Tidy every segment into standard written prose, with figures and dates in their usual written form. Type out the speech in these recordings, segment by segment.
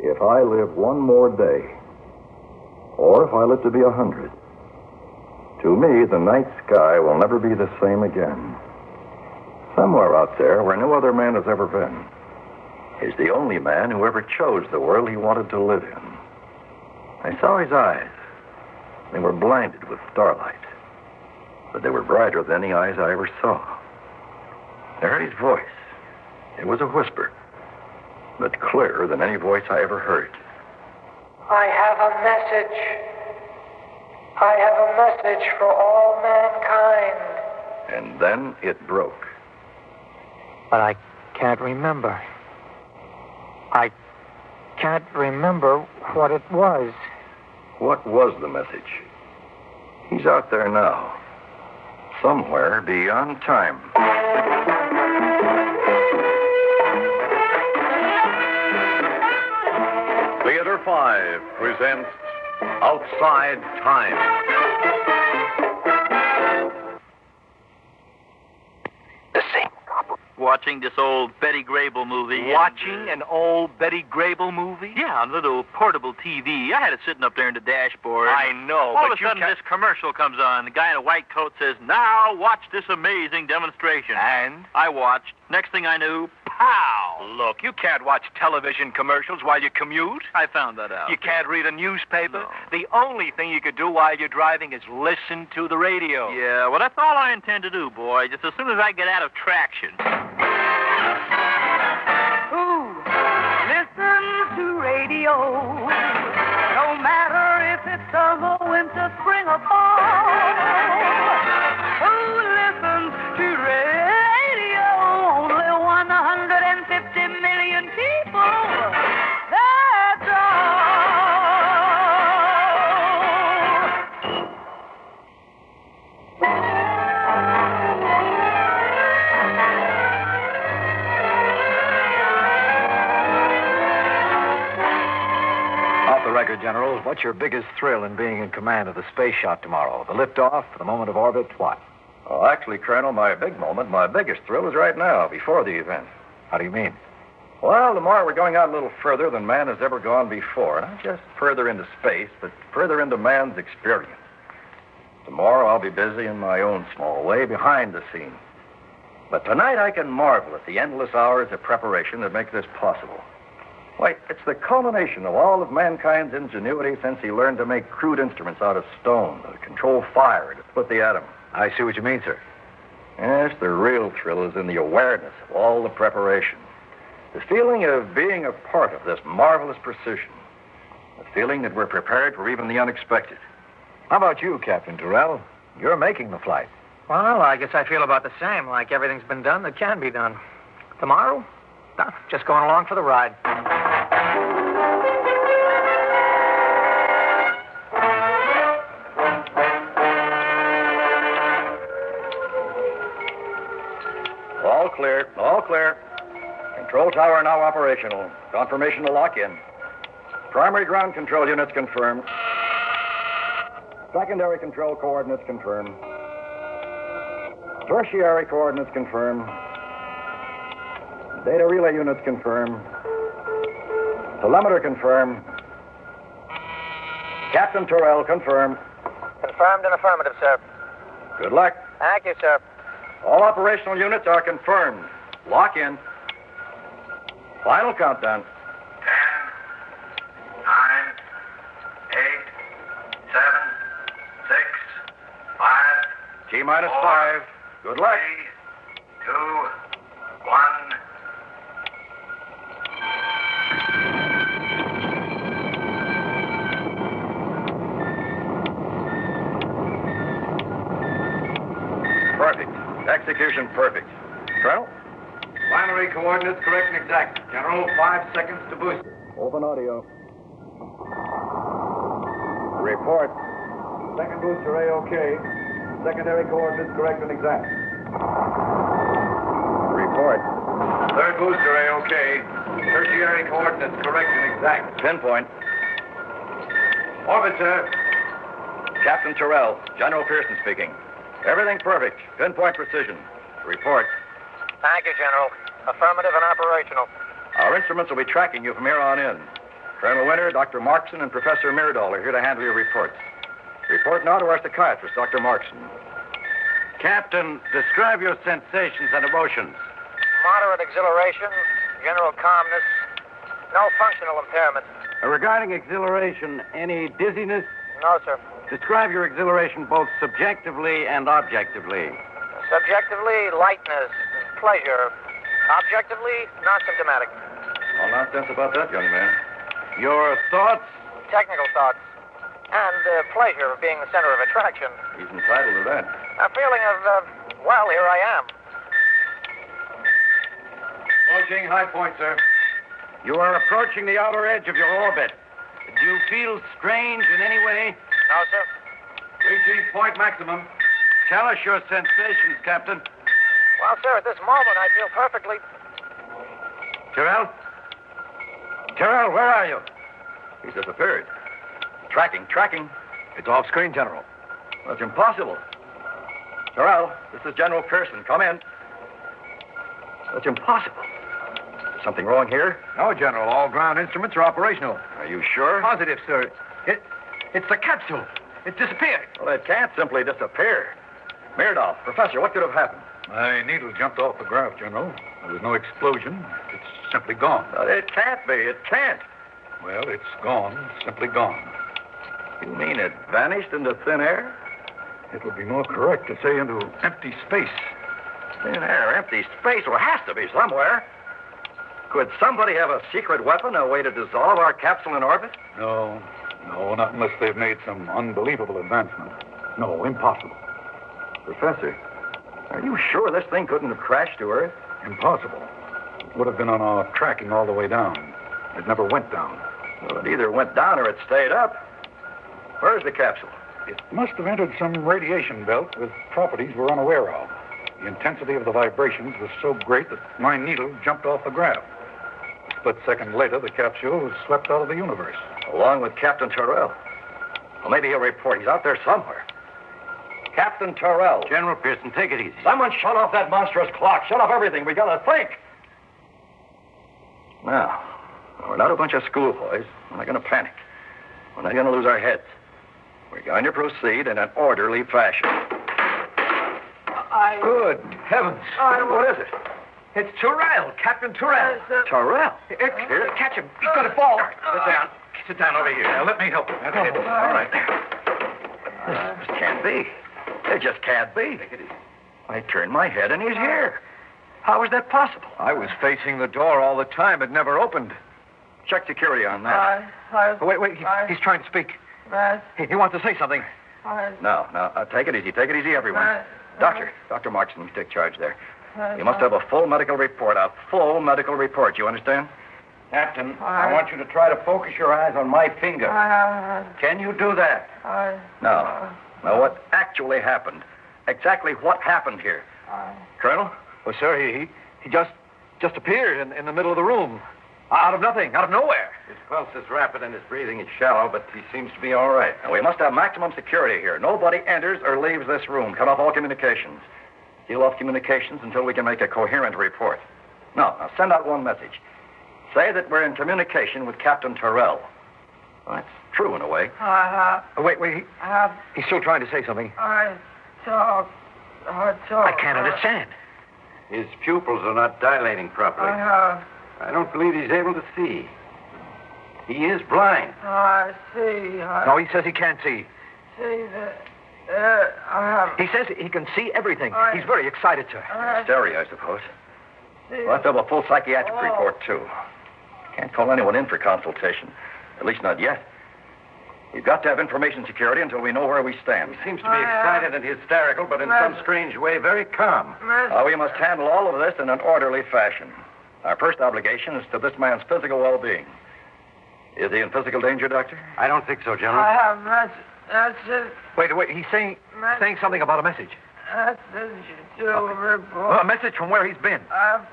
If I live one more day, or if I live to be 100, to me, the night sky will never be the same again. Somewhere out there, where no other man has ever been, is the only man who ever chose the world he wanted to live in. I saw his eyes. They were blinded with starlight, but they were brighter than any eyes I ever saw. I heard his voice. It was a whisper, but clearer than any voice I ever heard. I have a message. I have a message for all mankind. And then it broke. But I can't remember. I can't remember what it was. What was the message? He's out there now. Somewhere beyond time. Theater 5 presents Outside Time. Watching this old Betty Grable movie. Watching an old Betty Grable movie? Yeah, on a little portable TV. I had it sitting up there in the dashboard. I know, All but of a sudden, this commercial comes on. The guy in a white coat says, "Now watch this amazing demonstration." And? I watched. Next thing I knew, pow! Look, you can't watch television commercials while you commute. I found that out. You can't read a newspaper. No. The only thing you could do while you're driving is listen to the radio. Yeah, well, that's all I intend to do, boy, just as soon as I get out of traction. Ooh, listen to radio. No matter if it's summer, winter, spring, or fall. Who listens to radio? Only 150 million people. That's all. Record, General, what's your biggest thrill in being in command of the space shot tomorrow? The liftoff, the moment of orbit, what? Well, actually, Colonel, my biggest thrill is right now, before the event. How do you mean? Well, tomorrow we're going out a little further than man has ever gone before. Not just further into space, but further into man's experience. Tomorrow I'll be busy in my own small way behind the scenes. But tonight I can marvel at the endless hours of preparation that make this possible. Why, it's the culmination of all of mankind's ingenuity since he learned to make crude instruments out of stone, to control fire, to split the atom. I see what you mean, sir. Yes, the real thrill is in the awareness of all the preparation. The feeling of being a part of this marvelous precision. The feeling that we're prepared for even the unexpected. How about you, Captain Terrell? You're making the flight. Well, I guess I feel about the same, like everything's been done that can be done. Tomorrow? No, just going along for the ride. All clear, all clear. Control tower now operational. Confirmation to lock in. Primary ground control units confirmed. Secondary control coordinates confirmed. Tertiary coordinates confirmed. Data relay units confirmed. Telemeter confirmed. Captain Terrell confirmed. Confirmed and affirmative, sir. Good luck. Thank you, sir. All operational units are confirmed. Lock in. Final countdown. 10, 9, 8, 7, 6, 5. T-minus 5. Good luck. 3, 2, 1. Perfect. Execution perfect. Colonel? Binary coordinates correct and exact. General, 5 seconds to boost it. Open audio. Report. Second booster A-OK. Secondary coordinates correct and exact. Report. Third booster A-OK. Tertiary coordinates correct and exact. Pinpoint. Orbit, sir. Captain Terrell, General Pearson speaking. Everything perfect. Pinpoint precision. Report. Thank you, General. Affirmative and operational. Our instruments will be tracking you from here on in. Colonel Winter, Dr. Morrison, and Professor Myrdal are here to handle your reports. Report now to our psychiatrist, Dr. Morrison. Captain, describe your sensations and emotions. Moderate exhilaration, general calmness, no functional impairment. Regarding exhilaration, any dizziness? No, sir. Describe your exhilaration both subjectively and objectively. Subjectively, lightness, pleasure. Objectively, non-symptomatic. No nonsense about that, young man. Your thoughts? Technical thoughts. And pleasure of being the center of attraction. He's entitled to that. A feeling of, well, here I am. Approaching high point, sir. You are approaching the outer edge of your orbit. Do you feel strange in any way? No, sir. Reaching point maximum. Tell us your sensations, Captain. Well, sir, at this moment, I feel perfectly... Tyrrell? Tyrrell, where are you? He's disappeared. Tracking. It's off screen, General. That's impossible. Tyrrell, this is General Pearson. Come in. That's impossible. Is something wrong here? No, General. All ground instruments are operational. Are you sure? Positive, sir. It's the capsule. It disappeared. Well, it can't simply disappear. Myrdal, Professor, what could have happened? My needle jumped off the graph, General. There was no explosion. It's simply gone. It can't be. It can't. Well, it's gone. Simply gone. You mean it vanished into thin air? It would be more correct to say into empty space. Thin air, empty space? Well, it has to be somewhere. Could somebody have a secret weapon, a way to dissolve our capsule in orbit? No, not unless they've made some unbelievable advancement. No, impossible. Professor, are you sure this thing couldn't have crashed to Earth? Impossible. It would have been on our tracking all the way down. It never went down. Well, it either went down or it stayed up. Where's the capsule? It must have entered some radiation belt with properties we're unaware of. The intensity of the vibrations was so great that my needle jumped off the graph. A split second later, the capsule was swept out of the universe. Along with Captain Tyrrell. Well, maybe he'll report. He's out there somewhere. Captain Tyrrell. General Pearson, take it easy. Someone shut off that monstrous clock. Shut off everything. We gotta think. Now, we're not a bunch of schoolboys. We're not gonna panic. We're not gonna lose our heads. We're going to proceed in an orderly fashion. Good heavens. What is it? It's Tyrrell, Captain Tyrrell. Tyrrell? Here, catch him. He's going to fall. Sit down. Sit down over here. Now, let me help you. All right. This can't be. It just can't be. I turned my head and he's here. How is that possible? I was facing the door all the time. It never opened. Check security on that. Wait. He's trying to speak. He wants to say something. No. Take it easy. Take it easy, everyone. Dr. Morrison, you take charge there. You must have a full medical report. You understand? Captain, I want you to try to focus your eyes on my finger. Can you do that? No. Now, what actually happened? Exactly what happened here? Colonel? Well, sir, he just appeared in the middle of the room. Out of nothing, out of nowhere. His pulse is rapid and his breathing is shallow, but he seems to be all right. And we must have maximum security here. Nobody enters or leaves this room. Cut off all communications. Seal off communications until we can make a coherent report. Now send out one message. Say that we're in communication with Captain Tyrrell. Well, that's true in a way. Wait. He's still trying to say something. I can't understand. His pupils are not dilating properly. I don't believe he's able to see. He is blind. I see. No, he says he can't see. See that. He says he can see everything. He's very excited, sir. Hysteria, I suppose. We'll have to have a full psychiatric report, too. Can't call anyone in for consultation. At least not yet. We've got to have information security until we know where we stand. He seems to be excited and hysterical, but in some strange way, very calm. We must handle all of this in an orderly fashion. Our first obligation is to this man's physical well-being. Is he in physical danger, Doctor? I don't think so, General. I have message. Wait. He's saying something about a message. Message to report. A message from where he's been.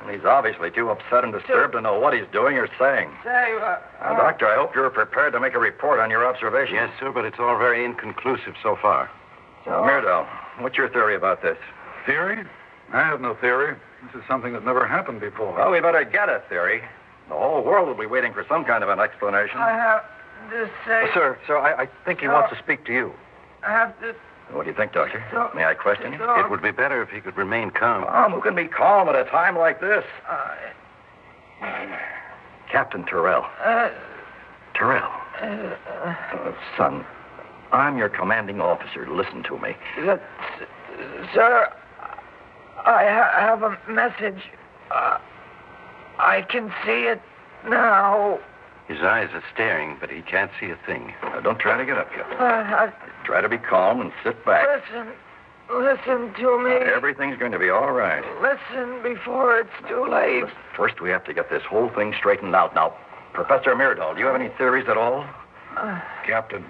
He's obviously too upset and disturbed to know what he's doing or saying. Now, Doctor, I hope you're prepared to make a report on your observations. Yes, sir, but it's all very inconclusive so far. Myrdal, what's your theory about this? Theory? I have no theory. This is something that never happened before. Well, we better get a theory. The whole world will be waiting for some kind of an explanation. I have to say... Sir, I think he wants to speak to you. I have to... What do you think, Doctor? May I question him? It would be better if he could remain calm. Calm? Who can be calm at a time like this? Captain Terrell. Terrell. Son, I'm your commanding officer. Listen to me. Sir, I have a message. I can see it now. His eyes are staring, but he can't see a thing. Now, don't try to get up yet. Try to be calm and sit back. Listen to me. Everything's going to be all right. Listen before it's too late. First, we have to get this whole thing straightened out. Now, Professor Myrdal, do you have any theories at all? Captain,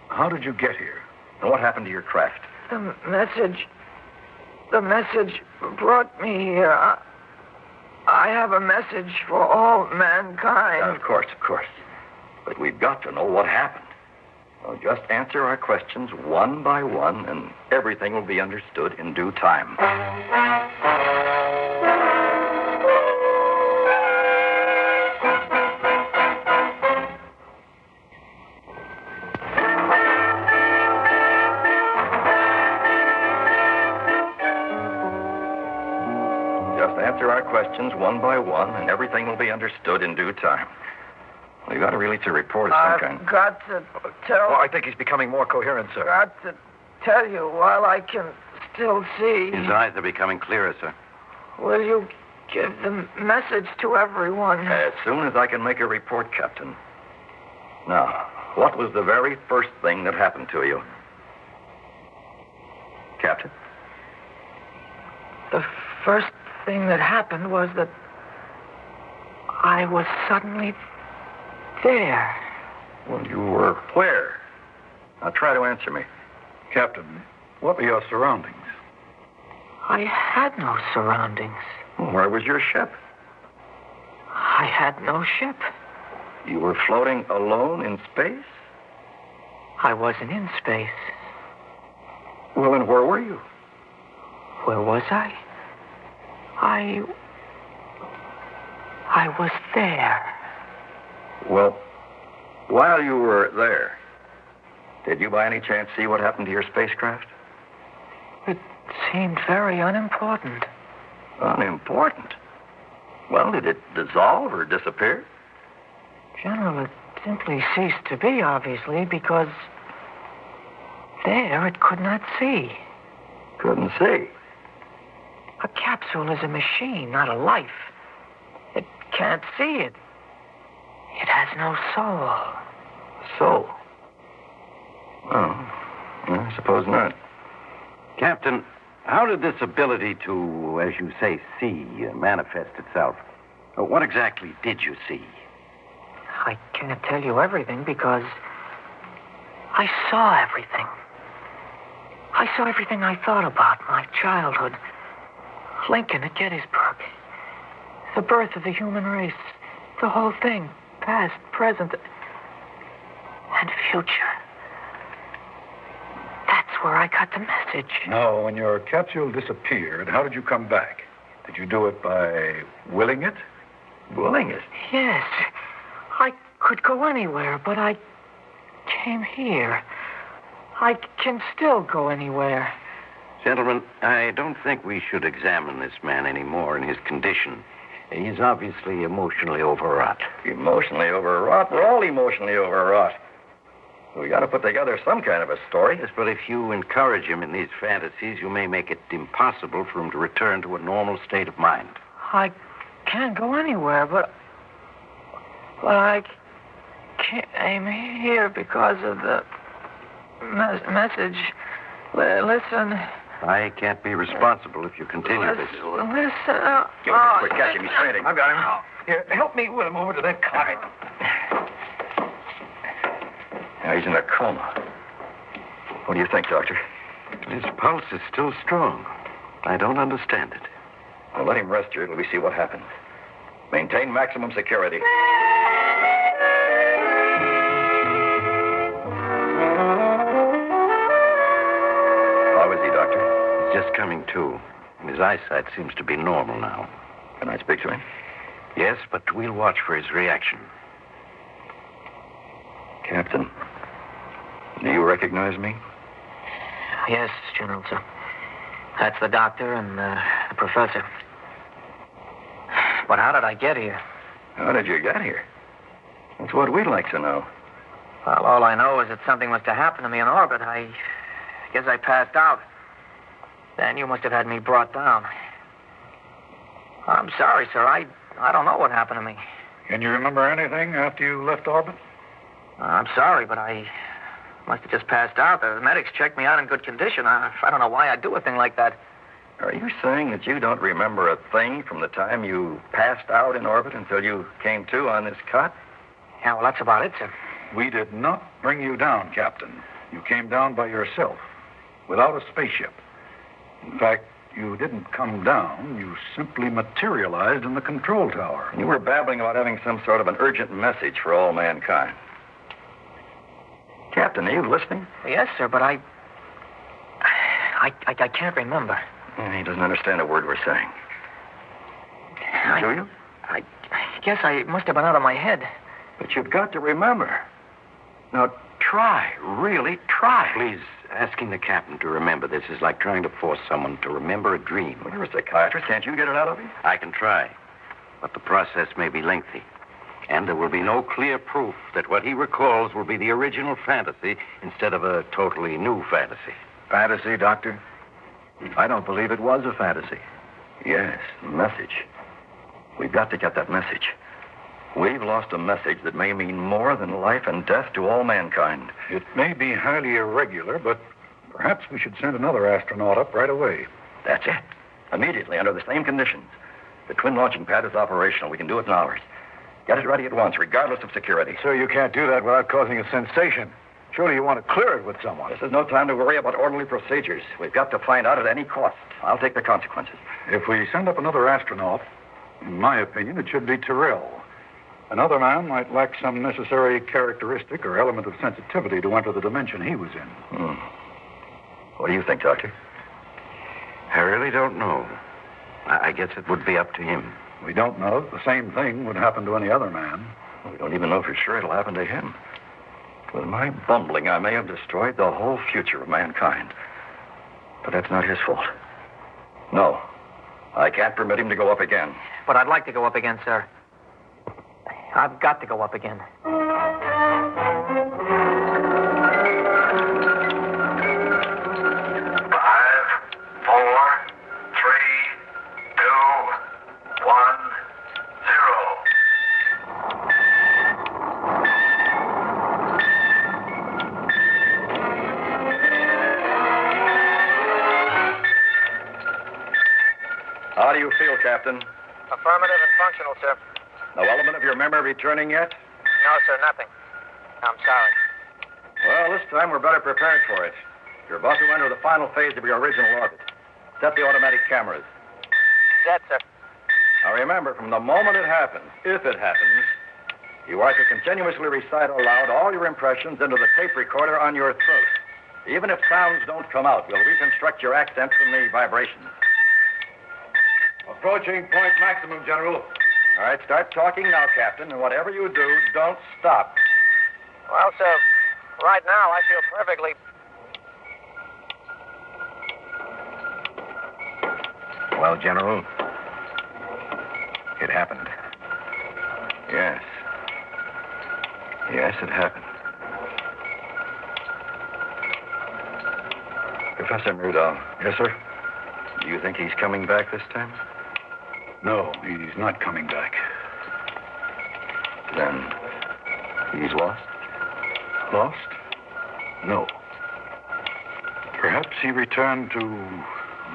how did you get here? And what happened to your craft? The message brought me here. I have a message for all mankind. Of course. But we've got to know what happened. Now, just answer our questions one by one, and everything will be understood in due time. Answer our questions one by one, and everything will be understood in due time. Well, you got to release a report of some kind. I've got to tell... Well, I think he's becoming more coherent, sir. Got to tell you while I can still see. His eyes are becoming clearer, sir. Will you give the message to everyone? As soon as I can make a report, Captain. Now, what was the very first thing that happened to you? Captain? The first thing that happened was that I was suddenly there. Well, you were where? Now try to answer me. Captain, what were your surroundings? I had no surroundings. Where was your ship? I had no ship. You were floating alone in space? I wasn't in space. Well, then where were you? Where was I? I was there. Well, while you were there, did you by any chance see what happened to your spacecraft? It seemed very unimportant. Unimportant? Well, did it dissolve or disappear? General, it simply ceased to be, obviously, because there it could not see. Couldn't see? A capsule is a machine, not a life. It can't see it. It has no soul. Soul? Oh, I suppose not. Captain, how did this ability to, as you say, see manifest itself? What exactly did you see? I can't tell you everything because I saw everything. I saw everything I thought about, my childhood. Lincoln at Gettysburg. The birth of the human race. The whole thing. Past, present, and future. That's where I got the message. No, when your capsule disappeared, how did you come back? Did you do it by willing it? Willing it? Yes. I could go anywhere, but I came here. I can still go anywhere. Gentlemen, I don't think we should examine this man anymore in his condition. He's obviously emotionally overwrought. Emotionally overwrought? We're all emotionally overwrought. We got to put together some kind of a story. Yes, but if you encourage him in these fantasies, you may make it impossible for him to return to a normal state of mind. I can't go anywhere, but I came here because of the message. Listen. I can't be responsible if you continue this. Listen. Give him a quick catch him. He's fainting. I've got him. Here, help me with him over to that cot. Now he's in a coma. What do you think, Doctor? His pulse is still strong. I don't understand it. Well, let him rest here till we see what happens. Maintain maximum security. How is he, Doctor? He's just coming to. His eyesight seems to be normal now. Can I speak to him? Yes, but we'll watch for his reaction. Captain, do you recognize me? Yes, General, sir. That's the doctor and the professor. But how did I get here? How did you get here? That's what we'd like to know. Well, all I know is that something must have happened to me in orbit. I guess I passed out. Then you must have had me brought down. I'm sorry, sir. I don't know what happened to me. Can you remember anything after you left orbit? I'm sorry, but I must have just passed out. The medics checked me out in good condition. I don't know why I'd do a thing like that. Are you saying that you don't remember a thing from the time you passed out in orbit until you came to on this cot? Yeah, well, that's about it, sir. We did not bring you down, Captain. You came down by yourself, without a spaceship. In fact, you didn't come down. You simply materialized in the control tower. You were babbling about having some sort of an urgent message for all mankind. Captain, are you listening? Yes, sir, but I can't remember. He doesn't understand a word we're saying. Do you? I guess I must have been out of my head. But you've got to remember. Now, try. Really, try. Please, asking the captain to remember this is like trying to force someone to remember a dream. Well, you're a psychiatrist. Can't you get it out of him? I can try, but the process may be lengthy. And there will be no clear proof that what he recalls will be the original fantasy instead of a totally new fantasy. Fantasy, Doctor? I don't believe it was a fantasy. Yes, message. We've got to get that message. We've lost a message that may mean more than life and death to all mankind. It may be highly irregular, but perhaps we should send another astronaut up right away. That's it. Immediately, under the same conditions. The twin launching pad is operational. We can do it in hours. Get it ready at once, regardless of security. Sir, you can't do that without causing a sensation. Surely you want to clear it with someone. This is no time to worry about orderly procedures. We've got to find out at any cost. I'll take the consequences. If we send up another astronaut, in my opinion, it should be Tyrrell. Another man might lack some necessary characteristic or element of sensitivity to enter the dimension he was in. What do you think, Doctor? I really don't know. I guess it would be up to him. We don't know if the same thing would happen to any other man. We don't even know for sure it'll happen to him. With my bumbling, I may have destroyed the whole future of mankind. But that's not his fault. No. I can't permit him to go up again. But I'd like to go up again, sir. I've got to go up again. 5, 4, 3, 2, 1, 0. How do you feel, Captain? Affirmative and functional, sir. No element of your memory returning yet? No, sir, nothing. I'm sorry. Well, this time we're better prepared for it. You're about to enter the final phase of your original orbit. Set the automatic cameras. Set, sir. Now remember, from the moment it happens, if it happens, you are to continuously recite aloud all your impressions into the tape recorder on your throat. Even if sounds don't come out, we'll reconstruct your accent from the vibrations. Approaching point maximum, General. All right, start talking now, Captain, and whatever you do, don't stop. Well, sir, right now I feel perfectly... Well, General, it happened. Yes. Yes, it happened. Professor Rudolph. Yes, sir? Do you think he's coming back this time? No, he's not coming back. Then he's lost? Lost? No. Perhaps he returned to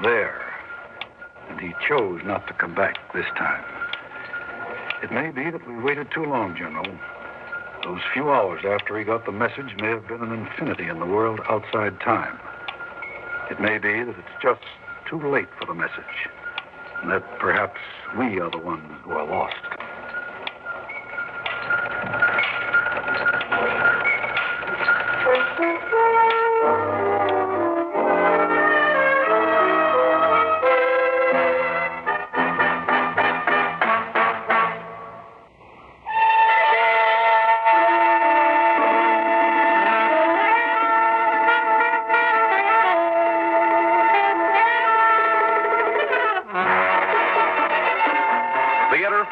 there, and he chose not to come back this time. It may be that we waited too long, General. Those few hours after he got the message may have been an infinity in the world outside time. It may be that it's just too late for the message, and that perhaps we are the ones who are lost.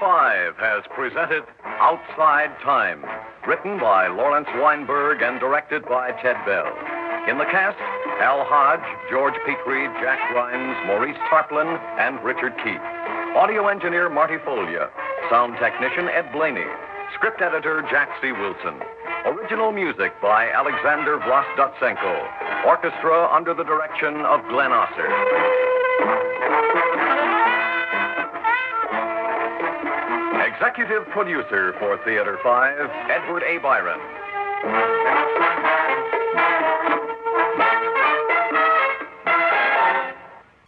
5 has presented Outside Time, written by Lawrence Weinberg and directed by Ted Bell. In the cast, Al Hodge, George Petrie, Jack Rhines, Maurice Tarplin, and Richard Keith. Audio engineer Marty Folia. Sound technician Ed Begley. Script editor Jack C. Wilson. Original music by Alexander Vlastotsenko. Orchestra under the direction of Glenn Osser. Executive producer for Theater 5, Edward A. Byron.